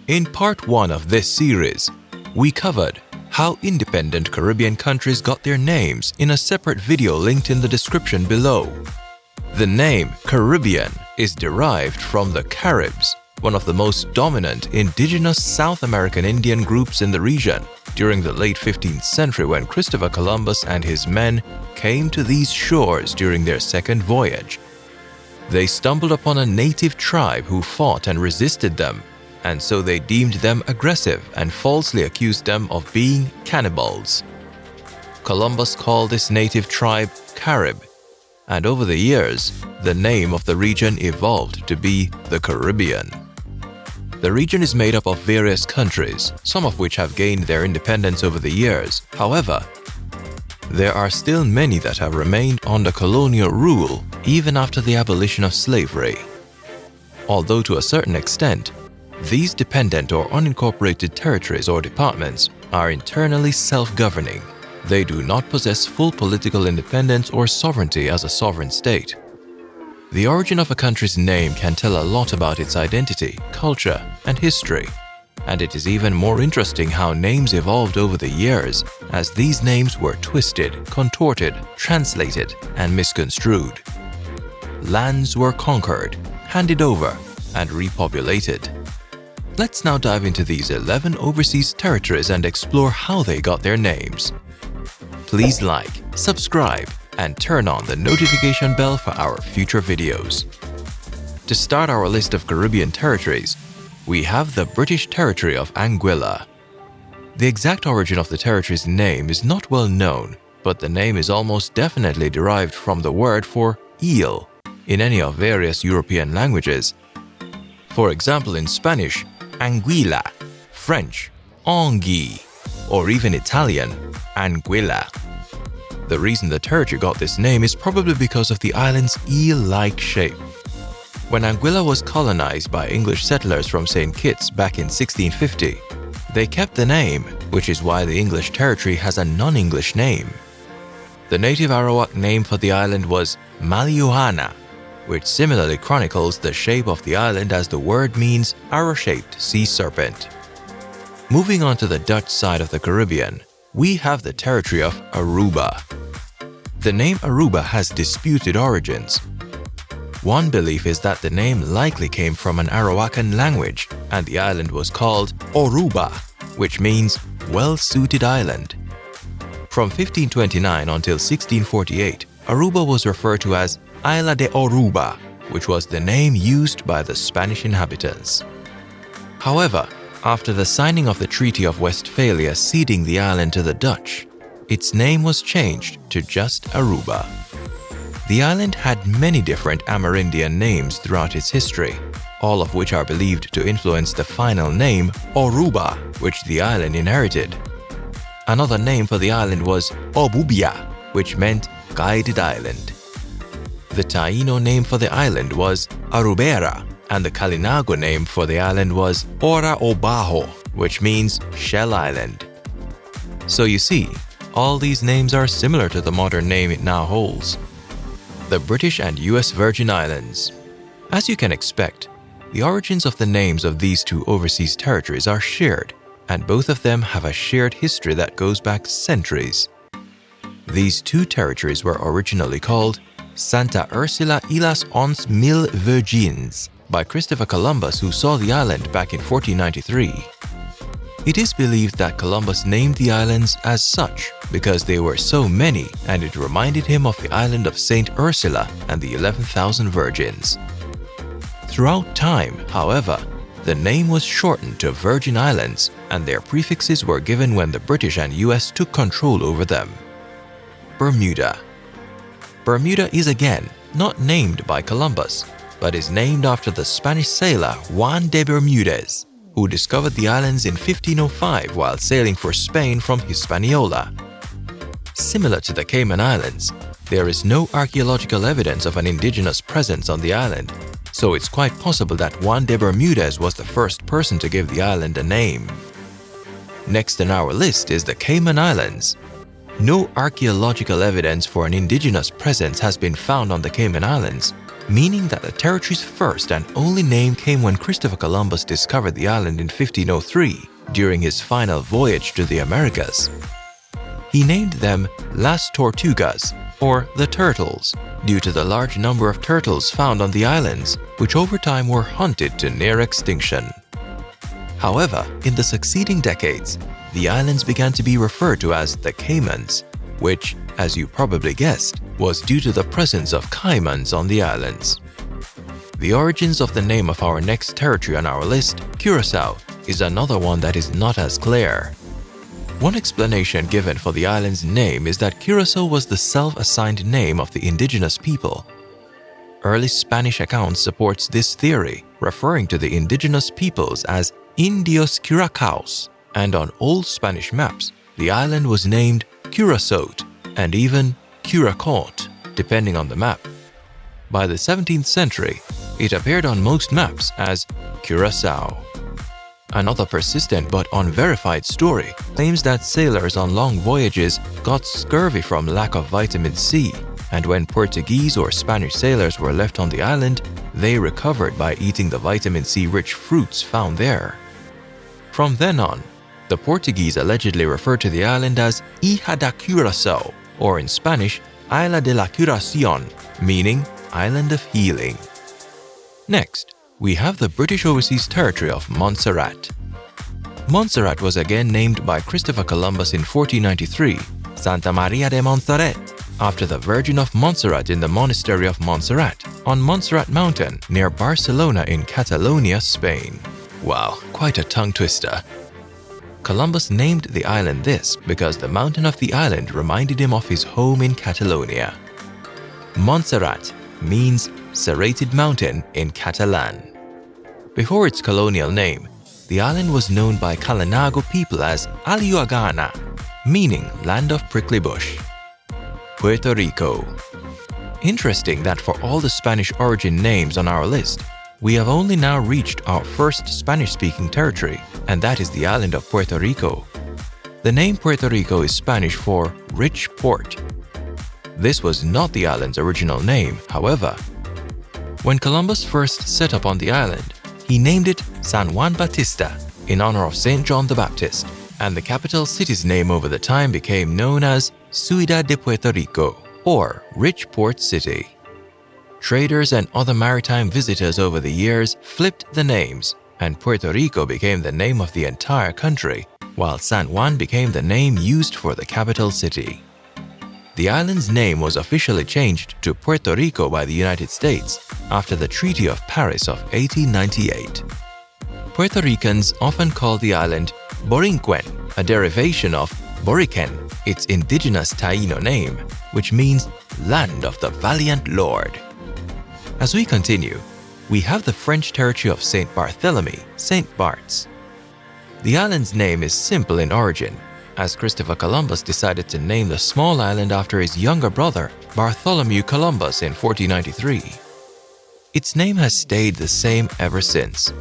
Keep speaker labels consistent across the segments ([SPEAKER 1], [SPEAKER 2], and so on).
[SPEAKER 1] In part 1 of this series, we covered how independent Caribbean countries got their names in a separate video linked in the description below. The name Caribbean is derived from the Caribs, one of the most dominant indigenous South American Indian groups in the region during the late 15th century when Christopher Columbus and his men came to these shores during their second voyage. They stumbled upon a native tribe who fought and resisted them, and so they deemed them aggressive and falsely accused them of being cannibals. Columbus called this native tribe Carib, and over the years, the name of the region evolved to be the Caribbean. The region is made up of various countries, some of which have gained their independence over the years. However, there are still many that have remained under colonial rule even after the abolition of slavery. Although to a certain extent, these dependent or unincorporated territories or departments are internally self-governing. They do not possess full political independence or sovereignty as a sovereign state. The origin of a country's name can tell a lot about its identity, culture, and history. And it is even more interesting how names evolved over the years, as these names were twisted, contorted, translated, and misconstrued. Lands were conquered, handed over, and repopulated. Let's now dive into these 11 overseas territories and explore how they got their names. Please like, subscribe, and turn on the notification bell for our future videos. To start our list of Caribbean territories, we have the British territory of Anguilla. The exact origin of the territory's name is not well known, but the name is almost definitely derived from the word for eel in any of various European languages. For example, in Spanish, Anguilla, French, anguille, or even Italian, Anguilla. The reason the territory got this name is probably because of the island's eel-like shape. When Anguilla was colonized by English settlers from St. Kitts back in 1650, they kept the name, which is why the English territory has a non-English name. The native Arawak name for the island was Maliuhana, which similarly chronicles the shape of the island as the word means arrow-shaped sea serpent. Moving on to the Dutch side of the Caribbean, we have the territory of Aruba. The name Aruba has disputed origins. One belief is that the name likely came from an Arawakan language, and the island was called Oruba, which means well-suited island. From 1529 until 1648, Aruba was referred to as Isla de Oruba, which was the name used by the Spanish inhabitants. However, after the signing of the Treaty of Westphalia ceding the island to the Dutch, its name was changed to just Aruba. The island had many different Amerindian names throughout its history, all of which are believed to influence the final name Oruba, which the island inherited. Another name for the island was Obubia, which meant guided island. The Taino name for the island was Arubera, and the Kalinago name for the island was Ora Obajo, which means Shell Island. So you see, all these names are similar to the modern name it now holds. The British and US Virgin Islands. As you can expect, the origins of the names of these two overseas territories are shared, and both of them have a shared history that goes back centuries. These two territories were originally called Santa Ursula y las 11,000 Virgins by Christopher Columbus, who saw the island back in 1493. It is believed that Columbus named the islands as such because they were so many and it reminded him of the island of St. Ursula and the 11,000 Virgins. Throughout time, however, the name was shortened to Virgin Islands and their prefixes were given when the British and US took control over them. Bermuda. Bermuda is again not named by Columbus, but is named after the Spanish sailor Juan de Bermudez, who discovered the islands in 1505 while sailing for Spain from Hispaniola. Similar to the Cayman Islands, there is no archaeological evidence of an indigenous presence on the island, so it's quite possible that Juan de Bermudez was the first person to give the island a name. Next on our list is the Cayman Islands. No archaeological evidence for an indigenous presence has been found on the Cayman Islands, meaning that the territory's first and only name came when Christopher Columbus discovered the island in 1503 during his final voyage to the Americas. He named them Las Tortugas, or the Turtles, due to the large number of turtles found on the islands, which over time were hunted to near extinction. However, in the succeeding decades, the islands began to be referred to as the Caymans, which, as you probably guessed, was due to the presence of caimans on the islands. The origins of the name of our next territory on our list, Curacao, is another one that is not as clear. One explanation given for the island's name is that Curacao was the self-assigned name of the indigenous people. Early Spanish accounts supports this theory, referring to the indigenous peoples as Indios Curacaos, and on old Spanish maps, the island was named Curacao and even Curacao, depending on the map. By the 17th century, it appeared on most maps as Curacao. Another persistent but unverified story claims that sailors on long voyages got scurvy from lack of vitamin C, and when Portuguese or Spanish sailors were left on the island, they recovered by eating the vitamin C-rich fruits found there. From then on, the Portuguese allegedly referred to the island as Ilha da Curaçao, or in Spanish, Isla de la Curación, meaning Island of Healing. Next, we have the British Overseas Territory of Montserrat. Montserrat was again named by Christopher Columbus in 1493, Santa Maria de Montserrat, after the Virgin of Montserrat in the monastery of Montserrat, on Montserrat Mountain near Barcelona in Catalonia, Spain. Wow, quite a tongue twister. Columbus named the island this because the mountain of the island reminded him of his home in Catalonia. Montserrat means serrated mountain in Catalan. Before its colonial name, the island was known by Kalinago people as Aliuagana, meaning land of prickly bush. Puerto Rico. Interesting that for all the Spanish origin names on our list, we have only now reached our first Spanish-speaking territory, and that is the island of Puerto Rico. The name Puerto Rico is Spanish for rich port. This was not the island's original name, however. When Columbus first set up on the island, he named it San Juan Bautista in honor of St. John the Baptist, and the capital city's name over the time became known as Ciudad de Puerto Rico, or Rich Port City. Traders and other maritime visitors over the years flipped the names, and Puerto Rico became the name of the entire country, while San Juan became the name used for the capital city. The island's name was officially changed to Puerto Rico by the United States after the Treaty of Paris of 1898. Puerto Ricans often call the island Borinquen, a derivation of Boriquen, its indigenous Taino name, which means land of the valiant lord. As we continue, we have the French territory of St. Barthelemy, St. Bart's. The island's name is simple in origin, as Christopher Columbus decided to name the small island after his younger brother, Bartholomew Columbus, in 1493. Its name has stayed the same ever since.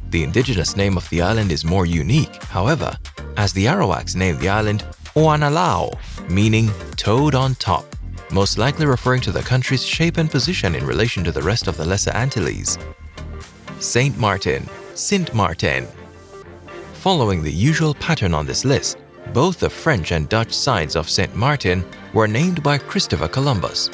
[SPEAKER 1] The indigenous name of the island is more unique, however, as the Arawaks named the island Oanalao, meaning toad on top, most likely referring to the country's shape and position in relation to the rest of the Lesser Antilles. Saint Maarten, Sint Maarten. Following the usual pattern on this list, both the French and Dutch sides of St. Maarten were named by Christopher Columbus.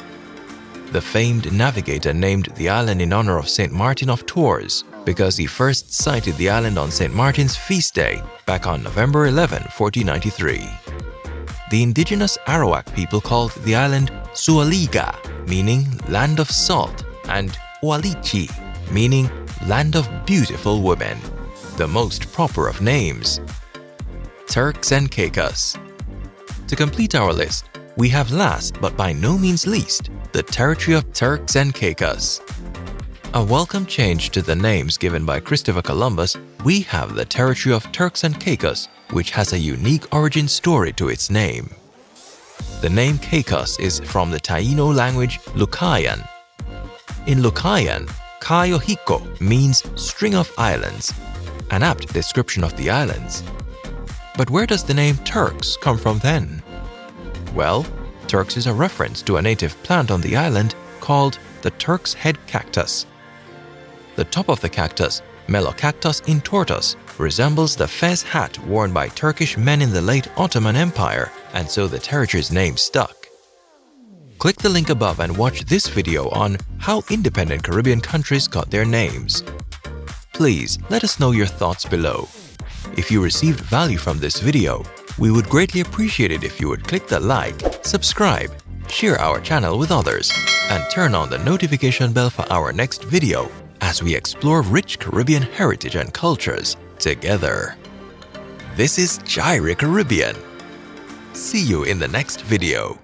[SPEAKER 1] The famed navigator named the island in honor of St. Martin of Tours because he first sighted the island on St. Martin's feast day back on November 11, 1493. The indigenous Arawak people called the island Sualiga, meaning land of salt, and Oalichi, meaning land of beautiful women, the most proper of names. Turks and Caicos. To complete our list, we have last but by no means least, the territory of Turks and Caicos. A welcome change to the names given by Christopher Columbus, we have the territory of Turks and Caicos, which has a unique origin story to its name. The name Caicos is from the Taino language Lucayan. In Lucayan, Kayohiko means string of islands, an apt description of the islands. But where does the name Turks come from then? Well, Turks is a reference to a native plant on the island called the Turk's head cactus. The top of the cactus, Melocactus intortus, resembles the fez hat worn by Turkish men in the late Ottoman Empire, and so the territory's name stuck. Click the link above and watch this video on how independent Caribbean countries got their names. Please let us know your thoughts below. If you received value from this video, we would greatly appreciate it if you would click the like, subscribe, share our channel with others, and turn on the notification bell for our next video as we explore rich Caribbean heritage and cultures together. This is J-irie Caribbean. See you in the next video.